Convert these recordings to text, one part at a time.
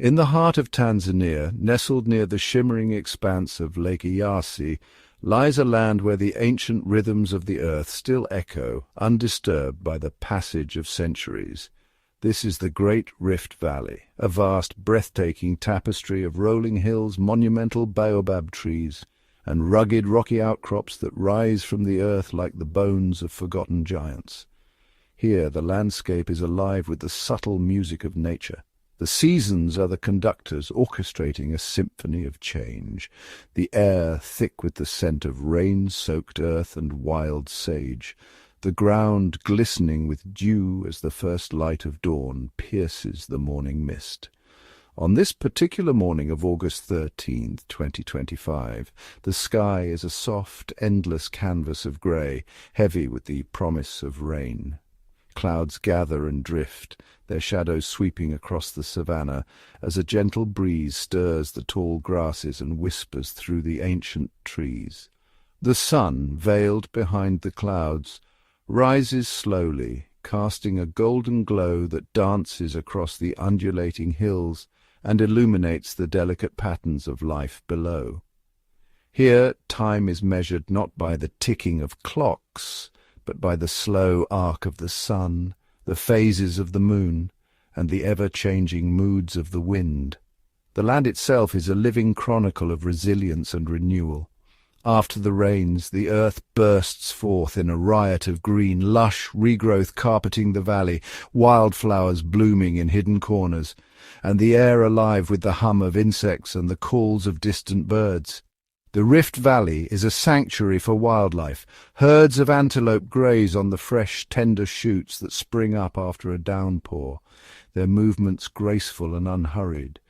In the heart of Tanzania, nestled near the shimmering expanse of Lake Eyasi, lies a land where the ancient rhythms of the earth still echo, undisturbed by the passage of centuries. This is the Great Rift Valley, a vast, breathtaking tapestry of rolling hills, monumental baobab trees, and rugged rocky outcrops that rise from the earth like the bones of forgotten giants. Here the landscape is alive with the subtle music of nature. The seasons are the conductors orchestrating a symphony of change, the air thick with the scent of rain-soaked earth and wild sage, the ground glistening with dew as the first light of dawn pierces the morning mist. On this particular morning of August 13th, 2025, the sky is a soft, endless canvas of grey, heavy with the promise of rain. Clouds gather and drift, their shadows sweeping across the savannah, as a gentle breeze stirs the tall grasses and whispers through the ancient trees. The sun, veiled behind the clouds, rises slowly, casting a golden glow that dances across the undulating hills and illuminates the delicate patterns of life below. Here, time is measured not by the ticking of clocks, but by the slow arc of the sun, the phases of the moon, and the ever-changing moods of the wind. The land itself is a living chronicle of resilience and renewal. After the rains, the earth bursts forth in a riot of green, lush regrowth carpeting the valley, wildflowers blooming in hidden corners, and the air alive with the hum of insects and the calls of distant birds. The Rift Valley is a sanctuary for wildlife. Herds of antelope graze on the fresh, tender shoots that spring up after a downpour, their movements graceful and unhurried.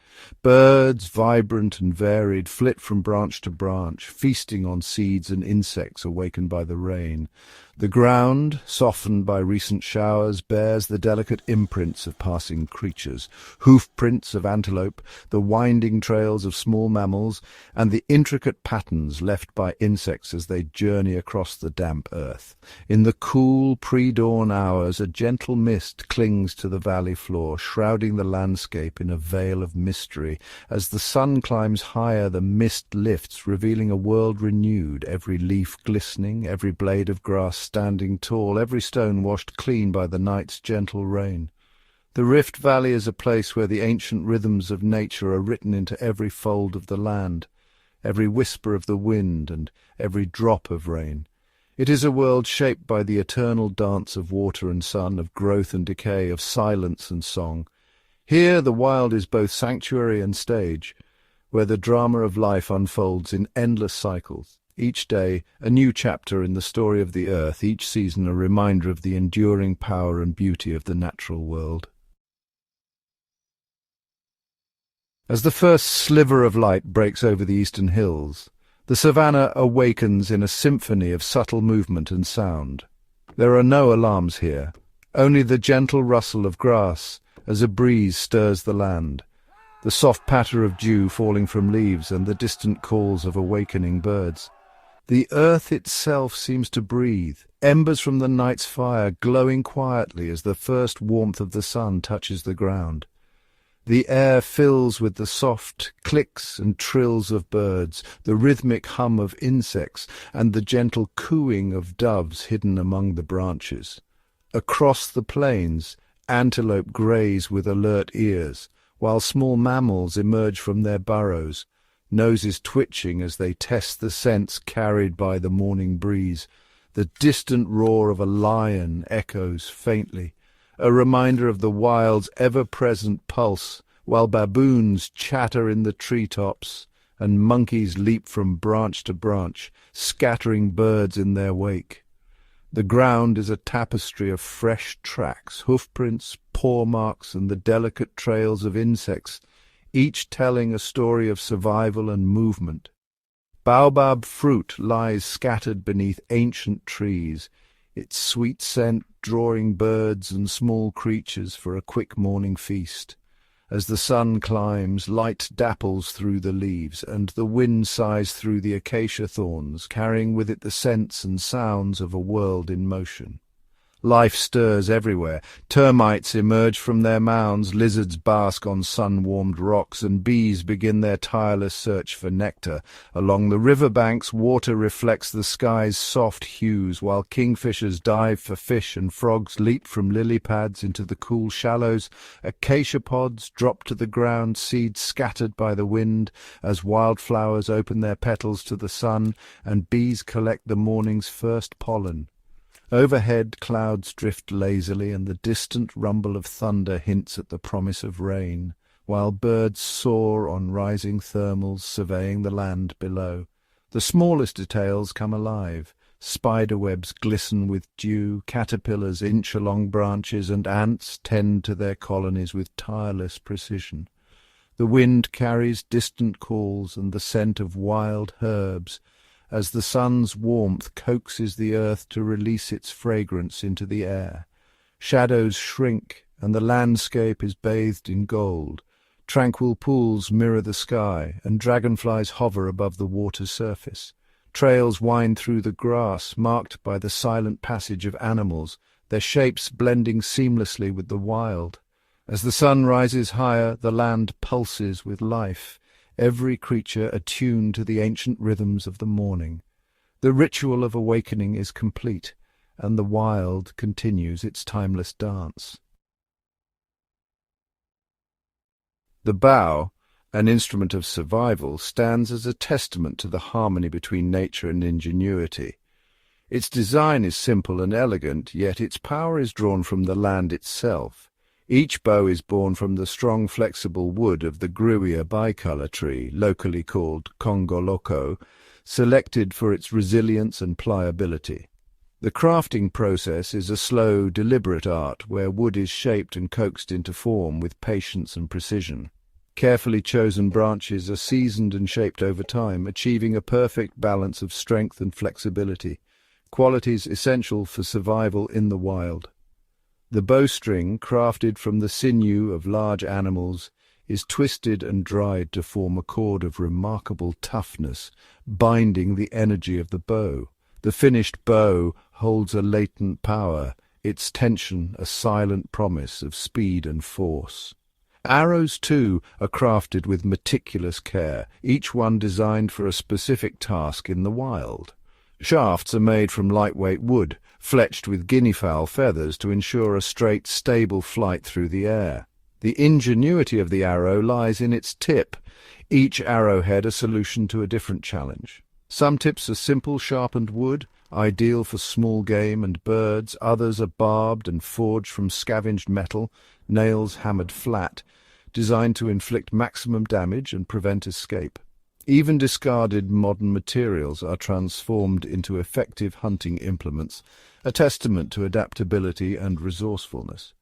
Birds, vibrant and varied, flit from branch to branch, feasting on seeds and insects awakened by the rain. The ground, softened by recent showers, bears the delicate imprints of passing creatures, hoof-prints of antelope, the winding trails of small mammals, and the intricate patterns left by insects as they journey across the damp earth. In the cool, pre-dawn hours, a gentle mist clings to the valley floor, shrouding the landscape in a veil of mystery. As the sun climbs higher, the mist lifts, revealing a world renewed, every leaf glistening, every blade of grass standing tall, every stone washed clean by the night's gentle rain. The Rift Valley is a place where the ancient rhythms of nature are written into every fold of the land, every whisper of the wind and every drop of rain. It is a world shaped by the eternal dance of water and sun, of growth and decay, of silence and song. Here the wild is both sanctuary and stage, where the drama of life unfolds in endless cycles. Each day, a new chapter in the story of the earth, each season a reminder of the enduring power and beauty of the natural world. As the first sliver of light breaks over the eastern hills, the savannah awakens in a symphony of subtle movement and sound. There are no alarms here, only the gentle rustle of grass as a breeze stirs the land, the soft patter of dew falling from leaves and the distant calls of awakening birds. The earth itself seems to breathe, embers from the night's fire glowing quietly as the first warmth of the sun touches the ground. The air fills with the soft clicks and trills of birds, the rhythmic hum of insects, and the gentle cooing of doves hidden among the branches. Across the plains, antelope graze with alert ears, while small mammals emerge from their burrows, noses twitching as they test the scents carried by the morning breeze. The distant roar of a lion echoes faintly, a reminder of the wild's ever-present pulse, while baboons chatter in the treetops and monkeys leap from branch to branch, scattering birds in their wake. The ground is a tapestry of fresh tracks, hoofprints, paw marks, and the delicate trails of insects, each telling a story of survival and movement. Baobab fruit lies scattered beneath ancient trees, its sweet scent drawing birds and small creatures for a quick morning feast. As the sun climbs, light dapples through the leaves, and the wind sighs through the acacia thorns, carrying with it the scents and sounds of a world in motion. Life stirs everywhere. Termites emerge from their mounds, lizards bask on sun-warmed rocks, and bees begin their tireless search for nectar. Along the riverbanks, water reflects the sky's soft hues, while kingfishers dive for fish and frogs leap from lily pads into the cool shallows. Acacia pods drop to the ground, seeds scattered by the wind, as wildflowers open their petals to the sun, and bees collect the morning's first pollen. Overhead, clouds drift lazily, and the distant rumble of thunder hints at the promise of rain, while birds soar on rising thermals, surveying the land below. The smallest details come alive. Spiderwebs glisten with dew, caterpillars inch along branches, and ants tend to their colonies with tireless precision. The wind carries distant calls and the scent of wild herbs, as the sun's warmth coaxes the earth to release its fragrance into the air. Shadows shrink, and the landscape is bathed in gold. Tranquil pools mirror the sky, and dragonflies hover above the water's surface. Trails wind through the grass, marked by the silent passage of animals, their shapes blending seamlessly with the wild. As the sun rises higher, the land pulses with life, every creature attuned to the ancient rhythms of the morning. The ritual of awakening is complete, and the wild continues its timeless dance. The bow, an instrument of survival, stands as a testament to the harmony between nature and ingenuity. Its design is simple and elegant, yet its power is drawn from the land itself. Each bow is born from the strong, flexible wood of the Grewia bicolor tree, locally called Congoloko, selected for its resilience and pliability. The crafting process is a slow, deliberate art where wood is shaped and coaxed into form with patience and precision. Carefully chosen branches are seasoned and shaped over time, achieving a perfect balance of strength and flexibility, qualities essential for survival in the wild. The bowstring, crafted from the sinew of large animals, is twisted and dried to form a cord of remarkable toughness, binding the energy of the bow. The finished bow holds a latent power, its tension a silent promise of speed and force. Arrows, too, are crafted with meticulous care, each one designed for a specific task in the wild. Shafts are made from lightweight wood, fletched with guinea-fowl feathers to ensure a straight, stable flight through the air. The ingenuity of the arrow lies in its tip, each arrowhead a solution to a different challenge. Some tips are simple, sharpened wood, ideal for small game and birds. Others are barbed and forged from scavenged metal, nails hammered flat, designed to inflict maximum damage and prevent escape. Even discarded modern materials are transformed into effective hunting implements, a testament to adaptability and resourcefulness.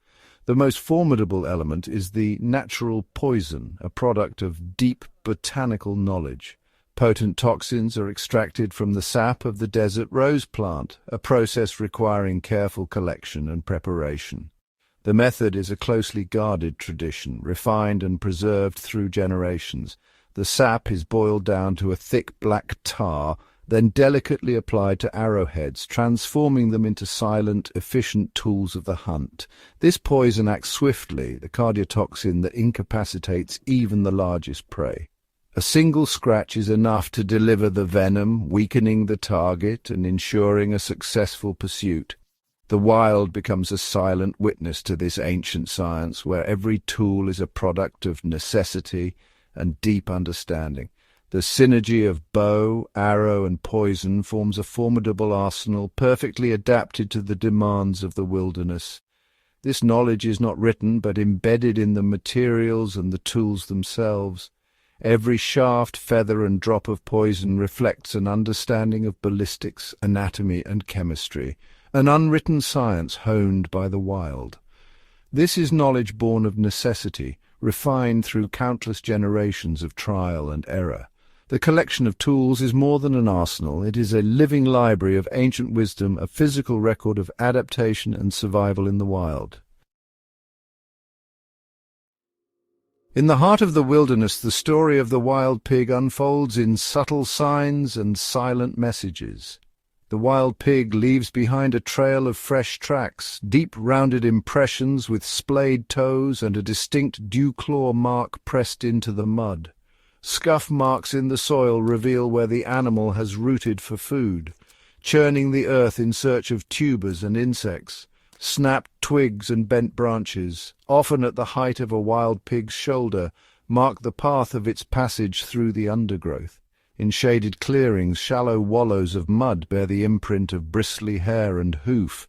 The most formidable element is the natural poison, a product of deep botanical knowledge. Potent toxins are extracted from the sap of the desert rose plant, a process requiring careful collection and preparation. The method is a closely guarded tradition, refined and preserved through generations. The sap is boiled down to a thick black tar, then delicately applied to arrowheads, transforming them into silent, efficient tools of the hunt. This poison acts swiftly, the cardiotoxin that incapacitates even the largest prey. A single scratch is enough to deliver the venom, weakening the target and ensuring a successful pursuit. The wild becomes a silent witness to this ancient science, where every tool is a product of necessity and deep understanding. The synergy of bow, arrow, and poison forms a formidable arsenal, perfectly adapted to the demands of the wilderness. This knowledge is not written, but embedded in the materials and the tools themselves. Every shaft, feather, and drop of poison reflects an understanding of ballistics, anatomy, and chemistry, an unwritten science honed by the wild. This is knowledge born of necessity, refined through countless generations of trial and error. The collection of tools is more than an arsenal. It is a living library of ancient wisdom, a physical record of adaptation and survival in the wild. In the heart of the wilderness, the story of the wild pig unfolds in subtle signs and silent messages. The wild pig leaves behind a trail of fresh tracks, deep rounded impressions with splayed toes and a distinct dew-claw mark pressed into the mud. Scuff marks in the soil reveal where the animal has rooted for food, churning the earth in search of tubers and insects. Snapped twigs and bent branches, often at the height of a wild pig's shoulder, mark the path of its passage through the undergrowth. In shaded clearings, shallow wallows of mud bear the imprint of bristly hair and hoof,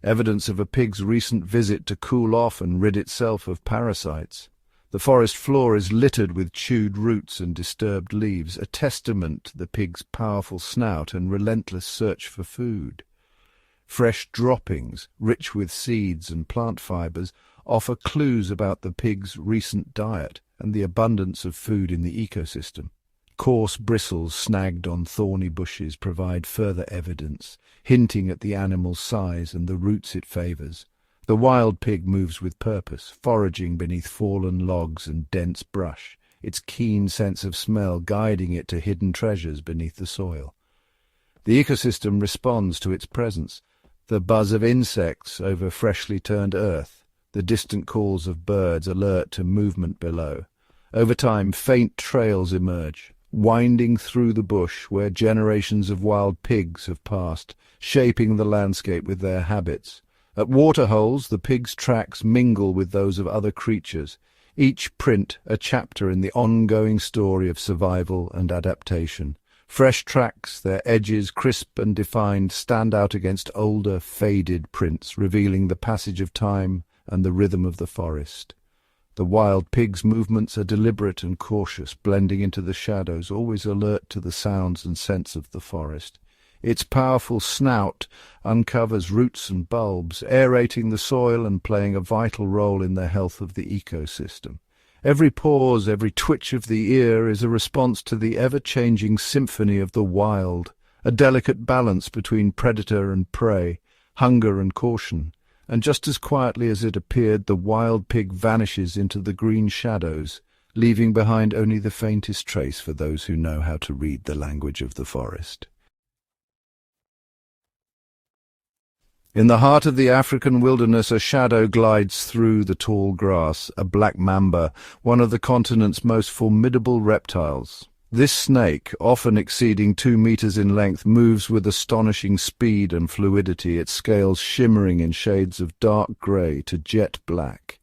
evidence of a pig's recent visit to cool off and rid itself of parasites. The forest floor is littered with chewed roots and disturbed leaves, a testament to the pig's powerful snout and relentless search for food. Fresh droppings, rich with seeds and plant fibers, offer clues about the pig's recent diet and the abundance of food in the ecosystem. Coarse bristles snagged on thorny bushes provide further evidence, hinting at the animal's size and the roots it favors. The wild pig moves with purpose, foraging beneath fallen logs and dense brush, its keen sense of smell guiding it to hidden treasures beneath the soil. The ecosystem responds to its presence. The buzz of insects over freshly turned earth, the distant calls of birds alert to movement below. Over time, faint trails emerge, winding through the bush where generations of wild pigs have passed, shaping the landscape with their habits. At waterholes, the pigs' tracks mingle with those of other creatures, each print a chapter in the ongoing story of survival and adaptation. Fresh tracks, their edges crisp and defined, stand out against older, faded prints, revealing the passage of time and the rhythm of the forest. The wild pig's movements are deliberate and cautious, blending into the shadows, always alert to the sounds and scents of the forest. Its powerful snout uncovers roots and bulbs, aerating the soil and playing a vital role in the health of the ecosystem. Every pause, every twitch of the ear is a response to the ever-changing symphony of the wild, a delicate balance between predator and prey, hunger and caution. And just as quietly as it appeared, the wild pig vanishes into the green shadows, leaving behind only the faintest trace for those who know how to read the language of the forest. In the heart of the African wilderness, a shadow glides through the tall grass, a black mamba, one of the continent's most formidable reptiles. This snake, often exceeding 2 meters in length, moves with astonishing speed and fluidity, its scales shimmering in shades of dark grey to jet black.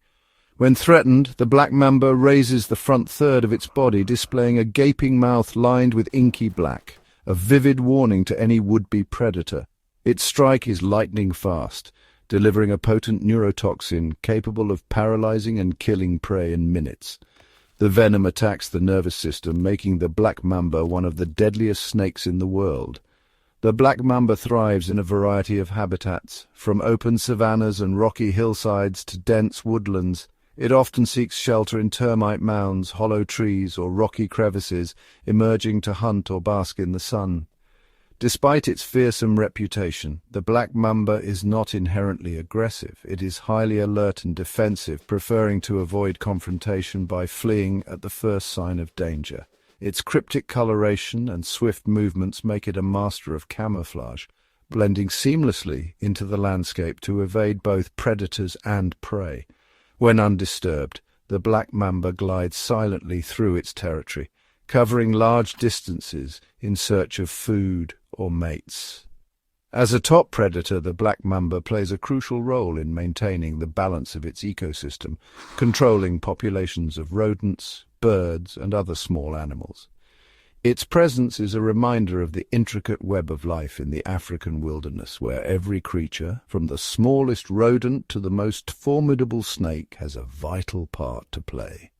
When threatened, the black mamba raises the front third of its body, displaying a gaping mouth lined with inky black, a vivid warning to any would-be predator. Its strike is lightning fast, delivering a potent neurotoxin capable of paralyzing and killing prey in minutes. The venom attacks the nervous system, making the black mamba one of the deadliest snakes in the world. The black mamba thrives in a variety of habitats, from open savannas and rocky hillsides to dense woodlands. It often seeks shelter in termite mounds, hollow trees, or rocky crevices, emerging to hunt or bask in the sun. Despite its fearsome reputation, the black mamba is not inherently aggressive. It is highly alert and defensive, preferring to avoid confrontation by fleeing at the first sign of danger. Its cryptic coloration and swift movements make it a master of camouflage, blending seamlessly into the landscape to evade both predators and prey. When undisturbed, the black mamba glides silently through its territory, covering large distances in search of food or mates. As a top predator, the black mamba plays a crucial role in maintaining the balance of its ecosystem, controlling populations of rodents, birds, and other small animals. Its presence is a reminder of the intricate web of life in the African wilderness, where every creature, from the smallest rodent to the most formidable snake, has a vital part to play.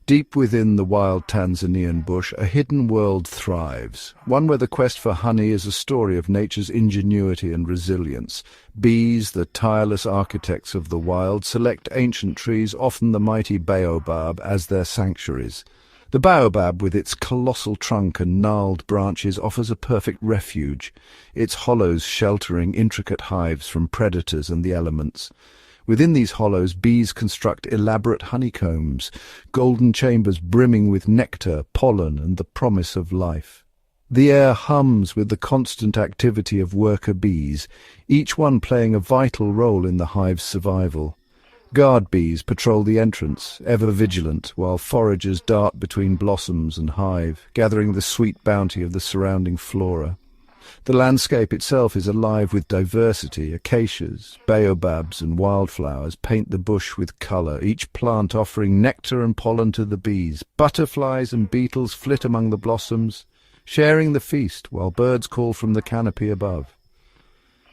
Deep within the wild Tanzanian bush, a hidden world thrives, one where the quest for honey is a story of nature's ingenuity and resilience. Bees, the tireless architects of the wild, select ancient trees, often the mighty baobab, as their sanctuaries. The baobab, with its colossal trunk and gnarled branches, offers a perfect refuge, its hollows sheltering intricate hives from predators and the elements. Within these hollows, bees construct elaborate honeycombs, golden chambers brimming with nectar, pollen, and the promise of life. The air hums with the constant activity of worker bees, each one playing a vital role in the hive's survival. Guard bees patrol the entrance, ever vigilant, while foragers dart between blossoms and hive, gathering the sweet bounty of the surrounding flora. The landscape itself is alive with diversity. Acacias, baobabs and wildflowers paint the bush with colour, each plant offering nectar and pollen to the bees. Butterflies and beetles flit among the blossoms, sharing the feast while birds call from the canopy above.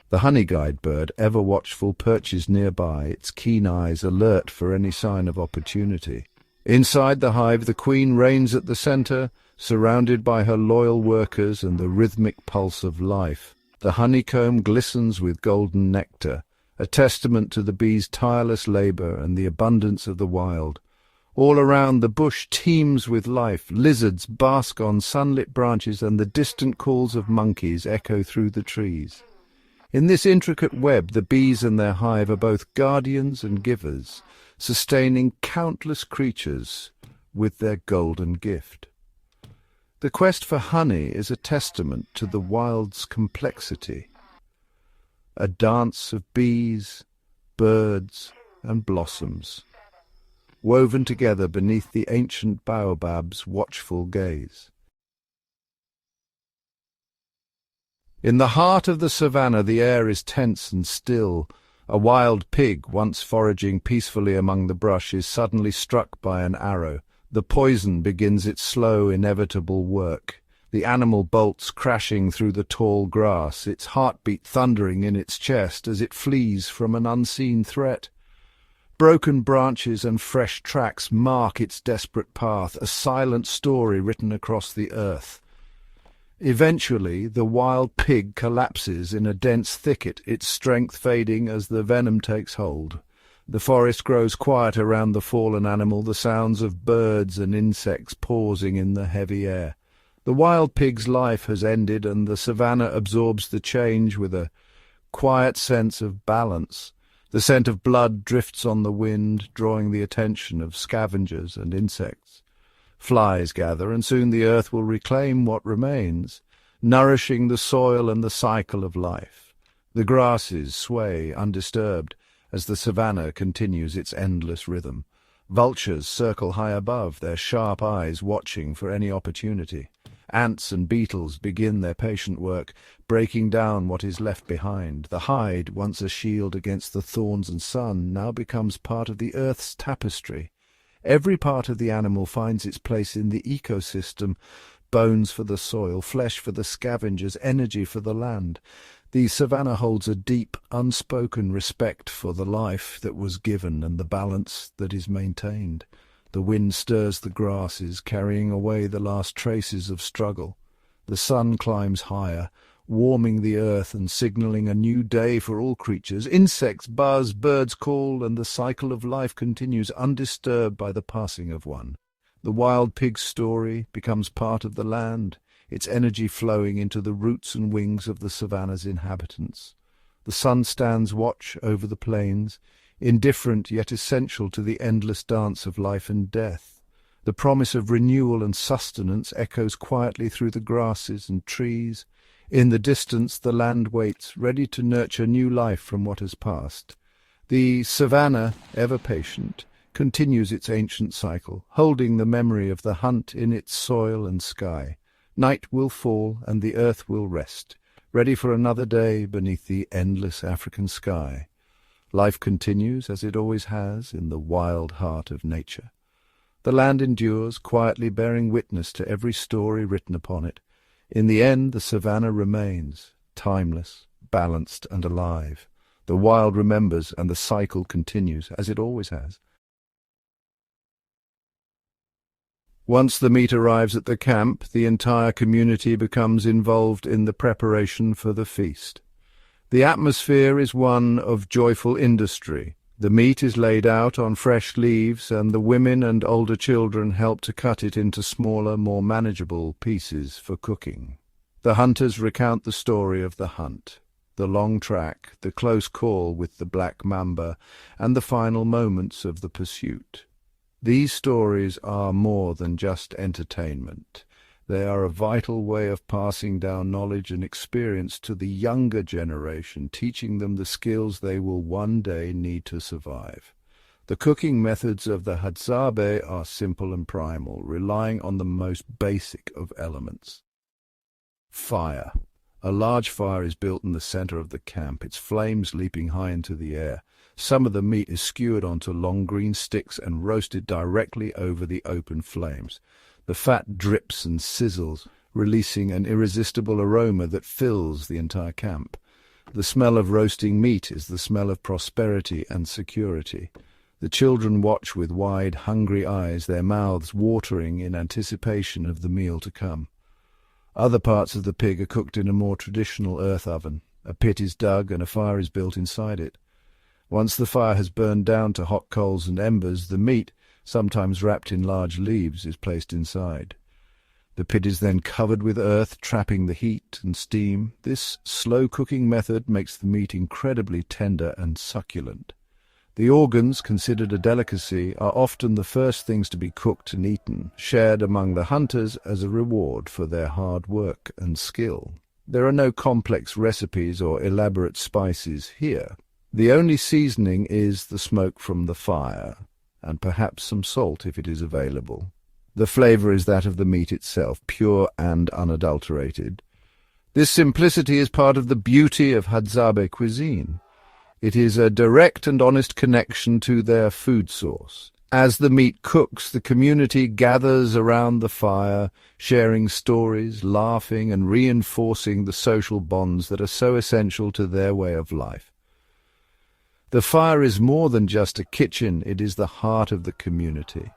The honey-guide bird, ever watchful, perches nearby, its keen eyes alert for any sign of opportunity. Inside the hive, the queen reigns at the centre, surrounded by her loyal workers and the rhythmic pulse of life. The honeycomb glistens with golden nectar, a testament to the bees' tireless labour and the abundance of the wild. All around, the bush teems with life. Lizards bask on sunlit branches, and the distant calls of monkeys echo through the trees. In this intricate web, the bees and their hive are both guardians and givers, sustaining countless creatures with their golden gift. The quest for honey is a testament to the wild's complexity, a dance of bees, birds, and blossoms, woven together beneath the ancient baobab's watchful gaze. In the heart of the savannah, the air is tense and still. A wild pig, once foraging peacefully among the brush, is suddenly struck by an arrow. The poison begins its slow, inevitable work. The animal bolts crashing through the tall grass, its heartbeat thundering in its chest as it flees from an unseen threat. Broken branches and fresh tracks mark its desperate path, a silent story written across the earth. Eventually, the wild pig collapses in a dense thicket, its strength fading as the venom takes hold. The forest grows quiet around the fallen animal, the sounds of birds and insects pausing in the heavy air. The wild pig's life has ended, and the savannah absorbs the change with a quiet sense of balance. The scent of blood drifts on the wind, drawing the attention of scavengers and insects. Flies gather, and soon the earth will reclaim what remains, nourishing the soil and the cycle of life. The grasses sway undisturbed as the savannah continues its endless rhythm. Vultures circle high above, their sharp eyes watching for any opportunity. Ants and beetles begin their patient work, breaking down what is left behind. The hide, once a shield against the thorns and sun, now becomes part of the earth's tapestry. Every part of the animal finds its place in the ecosystem: bones for the soil, flesh for the scavengers, energy for the land. The savannah holds a deep, unspoken respect for the life that was given and the balance that is maintained. The wind stirs the grasses, carrying away the last traces of struggle. The sun climbs higher, warming the earth and signalling a new day for all creatures. Insects buzz, birds call, and the cycle of life continues undisturbed by the passing of one. The wild pig's story becomes part of the land, its energy flowing into the roots and wings of the savannah's inhabitants. The sun stands watch over the plains, indifferent yet essential to the endless dance of life and death. The promise of renewal and sustenance echoes quietly through the grasses and trees. In the distance, the land waits, ready to nurture new life from what has passed. The savannah, ever patient, continues its ancient cycle, holding the memory of the hunt in its soil and sky. Night will fall and the earth will rest, ready for another day beneath the endless African sky. Life continues as it always has in the wild heart of nature. The land endures, quietly bearing witness to every story written upon it. In the end, the savannah remains, timeless, balanced and alive. The wild remembers and the cycle continues, as it always has. Once the meat arrives at the camp, the entire community becomes involved in the preparation for the feast. The atmosphere is one of joyful industry. The meat is laid out on fresh leaves, and the women and older children help to cut it into smaller, more manageable pieces for cooking. The hunters recount the story of the hunt, the long track, the close call with the Black Mamba, and the final moments of the pursuit. These stories are more than just entertainment. They are a vital way of passing down knowledge and experience to the younger generation, teaching them the skills they will one day need to survive. The cooking methods of the Hadzabe are simple and primal, relying on the most basic of elements. Fire. A large fire is built in the center of the camp, its flames leaping high into the air. Some of the meat is skewered onto long green sticks and roasted directly over the open flames. The fat drips and sizzles, releasing an irresistible aroma that fills the entire camp. The smell of roasting meat is the smell of prosperity and security. The children watch with wide, hungry eyes, their mouths watering in anticipation of the meal to come. Other parts of the pig are cooked in a more traditional earth oven. A pit is dug and a fire is built inside it. Once the fire has burned down to hot coals and embers, the meat, sometimes wrapped in large leaves, is placed inside. The pit is then covered with earth, trapping the heat and steam. This slow cooking method makes the meat incredibly tender and succulent. The organs, considered a delicacy, are often the first things to be cooked and eaten, shared among the hunters as a reward for their hard work and skill. There are no complex recipes or elaborate spices here. The only seasoning is the smoke from the fire, and perhaps some salt if it is available. The flavor is that of the meat itself, pure and unadulterated. This simplicity is part of the beauty of Hadzabe cuisine. It is a direct and honest connection to their food source. As the meat cooks, the community gathers around the fire, sharing stories, laughing, and reinforcing the social bonds that are so essential to their way of life. The fire is more than just a kitchen, it is the heart of the community.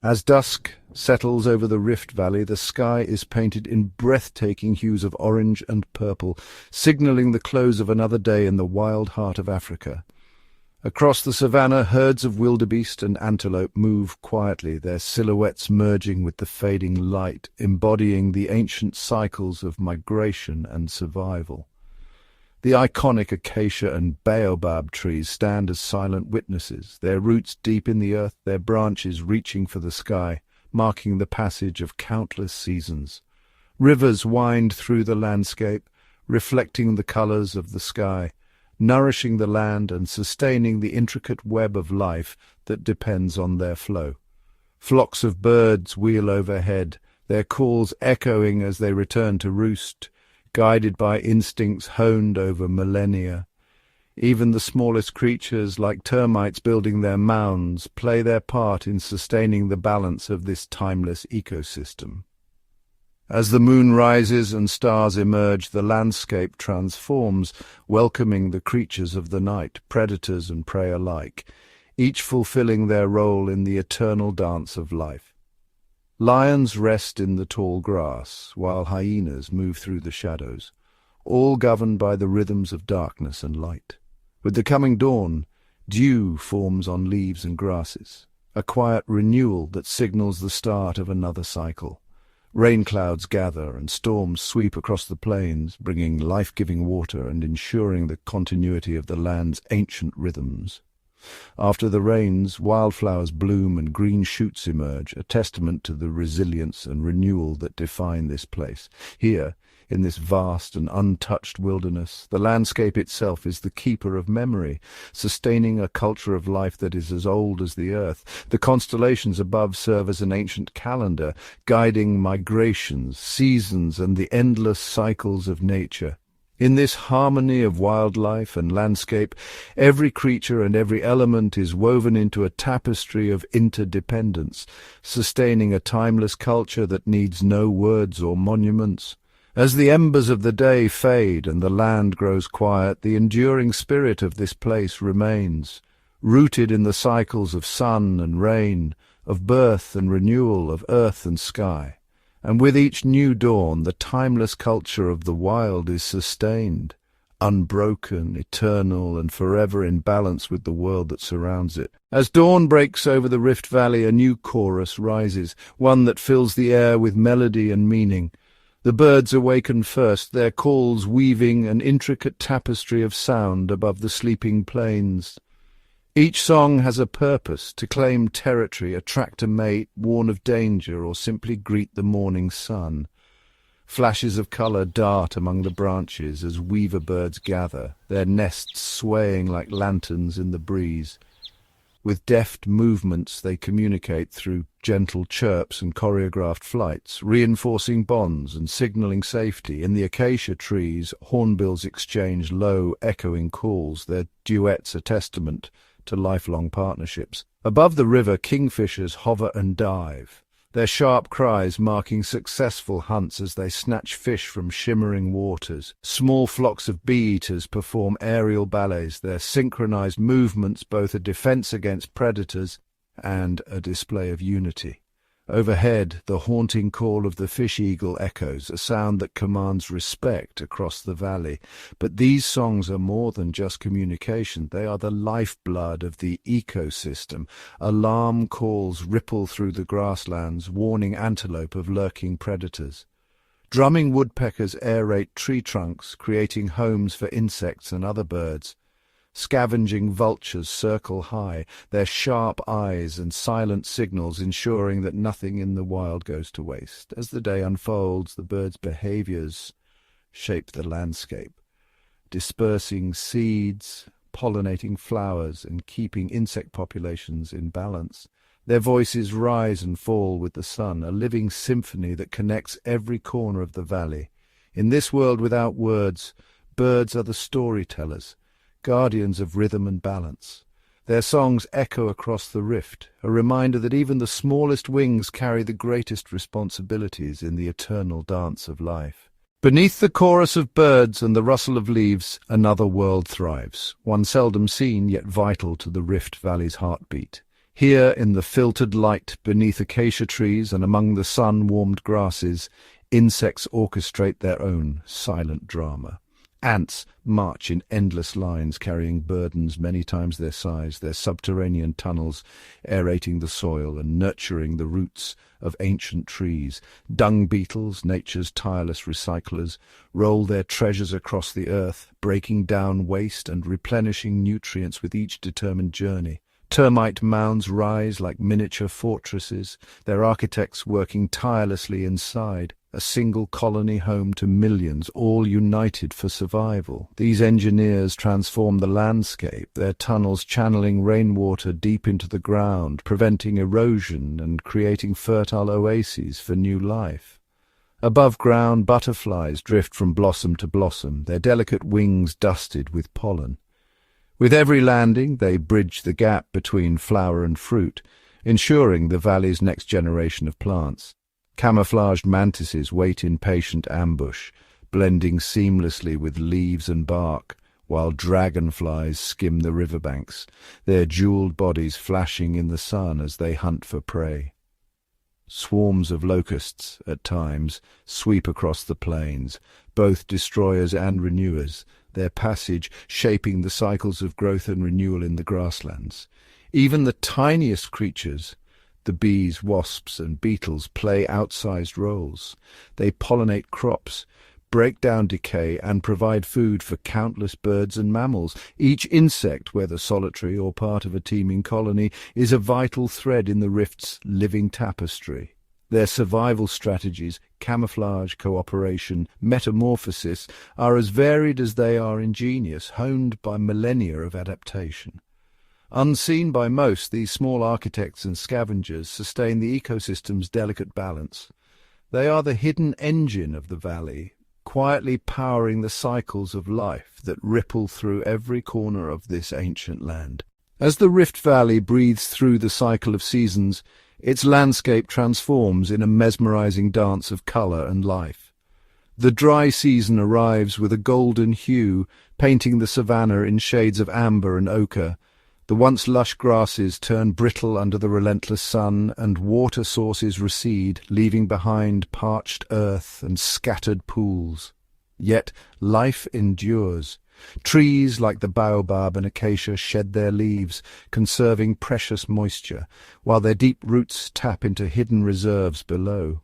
As dusk settles over the Rift Valley, the sky is painted in breathtaking hues of orange and purple, signaling the close of another day in the wild heart of Africa. Across the savannah, herds of wildebeest and antelope move quietly, their silhouettes merging with the fading light, embodying the ancient cycles of migration and survival. The iconic acacia and baobab trees stand as silent witnesses, their roots deep in the earth, their branches reaching for the sky, marking the passage of countless seasons. Rivers wind through the landscape, reflecting the colors of the sky, nourishing the land and sustaining the intricate web of life that depends on their flow. Flocks of birds wheel overhead, their calls echoing as they return to roost, guided by instincts honed over millennia. Even the smallest creatures, like termites building their mounds, play their part in sustaining the balance of this timeless ecosystem. As the moon rises and stars emerge, the landscape transforms, welcoming the creatures of the night, predators and prey alike, each fulfilling their role in the eternal dance of life. Lions rest in the tall grass, while hyenas move through the shadows, all governed by the rhythms of darkness and light. With the coming dawn, dew forms on leaves and grasses, a quiet renewal that signals the start of another cycle. Rain clouds gather and storms sweep across the plains, bringing life-giving water and ensuring the continuity of the land's ancient rhythms. After the rains, wildflowers bloom and green shoots emerge, a testament to the resilience and renewal that define this place. Here, in this vast and untouched wilderness, the landscape itself is the keeper of memory, sustaining a culture of life that is as old as the earth. The constellations above serve as an ancient calendar, guiding migrations, seasons, and the endless cycles of nature. In this harmony of wildlife and landscape, every creature and every element is woven into a tapestry of interdependence, sustaining a timeless culture that needs no words or monuments. As the embers of the day fade and the land grows quiet, the enduring spirit of this place remains, rooted in the cycles of sun and rain, of birth and renewal, of earth and sky. And with each new dawn, the timeless culture of the wild is sustained, unbroken, eternal, and forever in balance with the world that surrounds it. As dawn breaks over the Rift Valley, a new chorus rises, one that fills the air with melody and meaning. The birds awaken first, their calls weaving an intricate tapestry of sound above the sleeping plains. Each song has a purpose: to claim territory, attract a mate, warn of danger, or simply greet the morning sun. Flashes of colour dart among the branches as weaver birds gather, their nests swaying like lanterns in the breeze. With deft movements they communicate through gentle chirps and choreographed flights, reinforcing bonds and signalling safety. In the acacia trees, hornbills exchange low, echoing calls, their duets a testament to lifelong partnerships. Above the river, kingfishers hover and dive, their sharp cries marking successful hunts as they snatch fish from shimmering waters. Small flocks of bee-eaters perform aerial ballets, their synchronized movements both a defense against predators and a display of unity. Overhead, the haunting call of the fish-eagle echoes, a sound that commands respect across the valley. But these songs are more than just communication. They are the lifeblood of the ecosystem. Alarm calls ripple through the grasslands, warning antelope of lurking predators. Drumming woodpeckers aerate tree trunks, creating homes for insects and other birds. Scavenging vultures circle high, their sharp eyes and silent signals ensuring that nothing in the wild goes to waste. As the day unfolds, the birds' behaviors shape the landscape, dispersing seeds, pollinating flowers, and keeping insect populations in balance. Their voices rise and fall with the sun, a living symphony that connects every corner of the valley. In this world without words, birds are the storytellers, guardians of rhythm and balance. Their songs echo across the rift, a reminder that even the smallest wings carry the greatest responsibilities in the eternal dance of life. Beneath the chorus of birds and the rustle of leaves, another world thrives, one seldom seen yet vital to the Rift Valley's heartbeat. Here, in the filtered light beneath acacia trees and among the sun-warmed grasses, insects orchestrate their own silent drama. Ants march in endless lines, carrying burdens many times their size, their subterranean tunnels aerating the soil and nurturing the roots of ancient trees. Dung beetles, nature's tireless recyclers, roll their treasures across the earth, breaking down waste and replenishing nutrients with each determined journey. Termite mounds rise like miniature fortresses, their architects working tirelessly inside. A single colony home to millions, all united for survival. These engineers transform the landscape, their tunnels channeling rainwater deep into the ground, preventing erosion and creating fertile oases for new life. Above ground, butterflies drift from blossom to blossom, their delicate wings dusted with pollen. With every landing, they bridge the gap between flower and fruit, ensuring the valley's next generation of plants. Camouflaged mantises wait in patient ambush, blending seamlessly with leaves and bark, while dragonflies skim the riverbanks, their jeweled bodies flashing in the sun as they hunt for prey. Swarms of locusts, at times, sweep across the plains, both destroyers and renewers, their passage shaping the cycles of growth and renewal in the grasslands. Even the tiniest creatures, the bees, wasps, and beetles, play outsized roles. They pollinate crops, break down decay, and provide food for countless birds and mammals. Each insect, whether solitary or part of a teeming colony, is a vital thread in the rift's living tapestry. Their survival strategies, camouflage, cooperation, metamorphosis, are as varied as they are ingenious, honed by millennia of adaptation. Unseen by most, these small architects and scavengers sustain the ecosystem's delicate balance. They are the hidden engine of the valley, quietly powering the cycles of life that ripple through every corner of this ancient land. As the Rift Valley breathes through the cycle of seasons, its landscape transforms in a mesmerizing dance of color and life. The dry season arrives with a golden hue, painting the savanna in shades of amber and ochre. The once lush grasses turn brittle under the relentless sun, and water sources recede, leaving behind parched earth and scattered pools. Yet life endures. Trees like the baobab and acacia shed their leaves, conserving precious moisture, while their deep roots tap into hidden reserves below.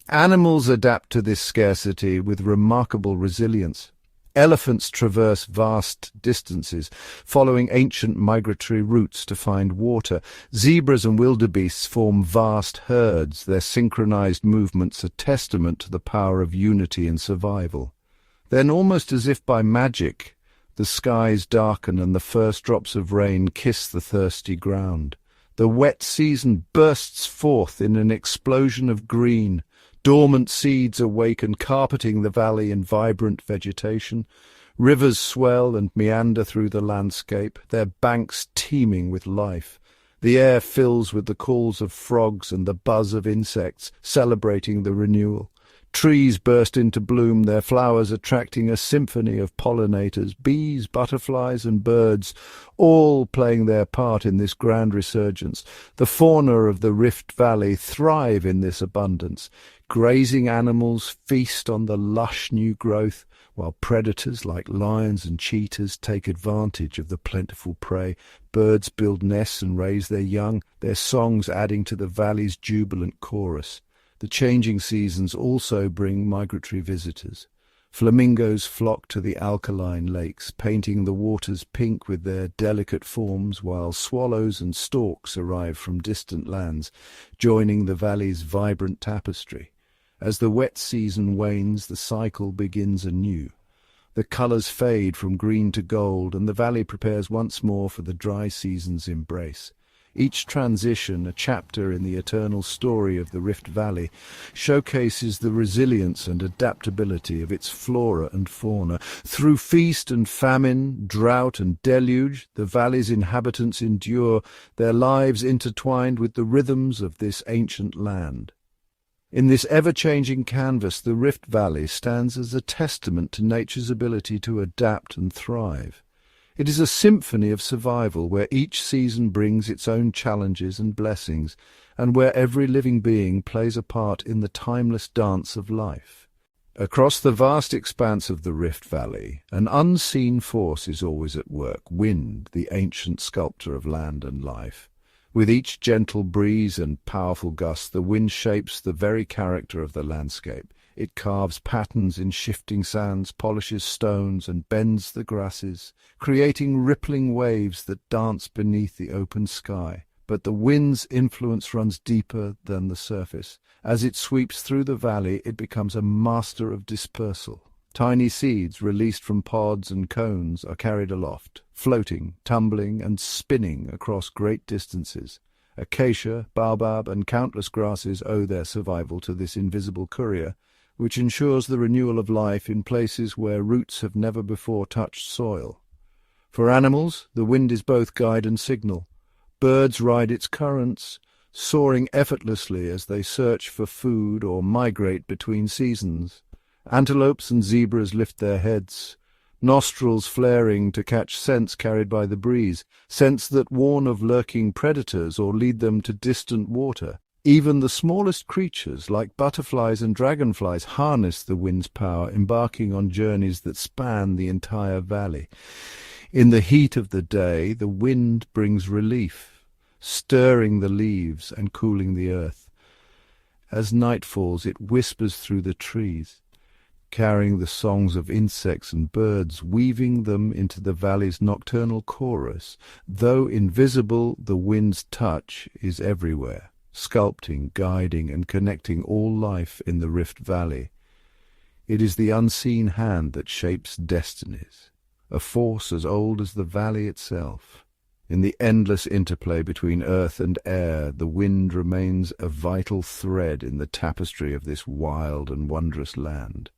Animals adapt to this scarcity with remarkable resilience. Elephants traverse vast distances, following ancient migratory routes to find water. Zebras and wildebeests form vast herds, their synchronized movements a testament to the power of unity and survival. Then, almost as if by magic, the skies darken and the first drops of rain kiss the thirsty ground. The wet season bursts forth in an explosion of green. Dormant seeds awaken, carpeting the valley in vibrant vegetation. Rivers swell and meander through the landscape, their banks teeming with life. The air fills with the calls of frogs and the buzz of insects, celebrating the renewal. Trees burst into bloom, their flowers attracting a symphony of pollinators, bees, butterflies and birds, all playing their part in this grand resurgence. The fauna of the Rift Valley thrive in this abundance. Grazing animals feast on the lush new growth, while predators like lions and cheetahs take advantage of the plentiful prey. Birds build nests and raise their young, their songs adding to the valley's jubilant chorus. The changing seasons also bring migratory visitors. Flamingos flock to the alkaline lakes, painting the waters pink with their delicate forms, while swallows and storks arrive from distant lands, joining the valley's vibrant tapestry. As the wet season wanes, the cycle begins anew. The colours fade from green to gold, and the valley prepares once more for the dry season's embrace. Each transition, a chapter in the eternal story of the Rift Valley, showcases the resilience and adaptability of its flora and fauna. Through feast and famine, drought and deluge, the valley's inhabitants endure, their lives intertwined with the rhythms of this ancient land. In this ever-changing canvas, the Rift Valley stands as a testament to nature's ability to adapt and thrive. It is a symphony of survival where each season brings its own challenges and blessings, and where every living being plays a part in the timeless dance of life. Across the vast expanse of the Rift Valley, an unseen force is always at work, wind, the ancient sculptor of land and life. With each gentle breeze and powerful gust, the wind shapes the very character of the landscape. It carves patterns in shifting sands, polishes stones, and bends the grasses, creating rippling waves that dance beneath the open sky. But the wind's influence runs deeper than the surface. As it sweeps through the valley, it becomes a master of dispersal. Tiny seeds released from pods and cones are carried aloft, floating, tumbling, and spinning across great distances. Acacia, baobab, and countless grasses owe their survival to this invisible courier, which ensures the renewal of life in places where roots have never before touched soil. For animals, the wind is both guide and signal. Birds ride its currents, soaring effortlessly as they search for food or migrate between seasons. Antelopes and zebras lift their heads, nostrils flaring to catch scents carried by the breeze, scents that warn of lurking predators or lead them to distant water. Even the smallest creatures, like butterflies and dragonflies, harness the wind's power, embarking on journeys that span the entire valley. In the heat of the day, the wind brings relief, stirring the leaves and cooling the earth. As night falls, it whispers through the trees, carrying the songs of insects and birds, weaving them into the valley's nocturnal chorus. Though invisible, the wind's touch is everywhere, sculpting, guiding, and connecting all life in the Rift Valley. It is the unseen hand that shapes destinies, a force as old as the valley itself. In the endless interplay between earth and air, the wind remains a vital thread in the tapestry of this wild and wondrous land.